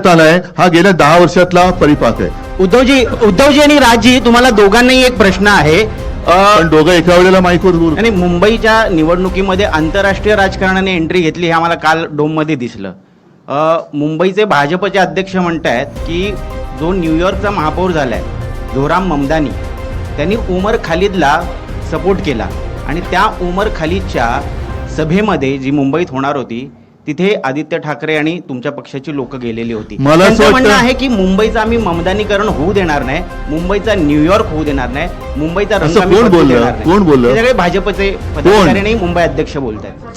आलाय हा गेल्या 10 वर्षातला परिपाक आहे. उद्धवजी आणि राजजी, तुम्हाला दोघांनाही एक प्रश्न आहे. पण दोघं एका वेळेला माईकवर बोलू. आणि मुंबईच्या निवडणुकीमध्ये आंतरराष्ट्रीय राजकारणाने एंट्री घेतली हे आम्हाला काल डोममध्ये दिसलं. मुंबईचे भाजपचे अध्यक्ष म्हणतायत की जो न्यूयॉर्कचा महापौर झालाय जोराम ममदानी, त्यांनी उमर खालिदला सपोर्ट केला आणि त्या उमर खालिदच्या सभेमध्ये जी मुंबईत होणार होती तिथे आदित्य ठाकरे आणि तुमच्या पक्षाची लोक गेलेली होती. मला असं त्यांचं म्हणणं वाटतं आहे की मुंबईचं आम्ही ममदानीकरण होऊ देणार नाही, मुंबईचा न्यूयॉर्क होऊ देणार नाही, मुंबईचा रंग आम्ही कोण बदलू बोललं? देणार नाही. कोण बोललं? हे सगळे भाजपचे पदाधिकारी आणि मुंबई अध्यक्ष बोलत आहेत.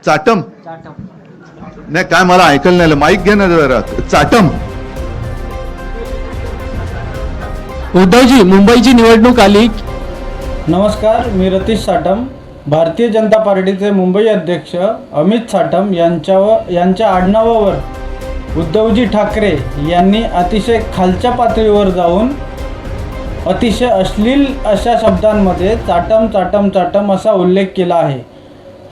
चाटम नाही काय, मला ऐकायला नाही आलं. माईक घे ना जरा. चाटम. उद्धवजी, मुंबईची निवडणूक आली. नमस्कार, मी रतीश साटम. भारतीय जनता पार्टीचे मुंबई अध्यक्ष अमित साटम यांच्या आडनावावर उद्धवजी ठाकरे यांनी अतिशय खालच्या पातळीवर जाऊन अतिशय अश्लील अशा शब्दांमध्ये चाटम चाटम चाटम असा उल्लेख केला आहे.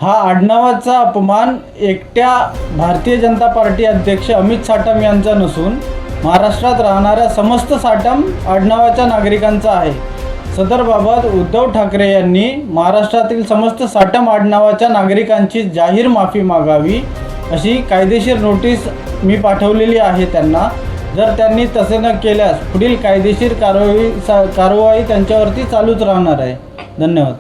हा आडनावाचा अपमान एकट्या भारतीय जनता पार्टी अध्यक्ष अमित साटम यांचा नसून महाराष्ट्रात राहणाऱ्या समस्त साटम आडनावाच्या नागरिकांचा आहे. सदरबाबत उद्धव ठाकरे यांनी महाराष्ट्रातील समस्त साटम आडनावाच्या नागरिकांची जाहीर माफी मागावी अशी कायदेशीर नोटीस मी पाठवलेली आहे त्यांना. जर त्यांनी तसे न केल्यास पुढील कायदेशीर कारवाई त्यांच्यावरती चालूच राहणार आहे. धन्यवाद.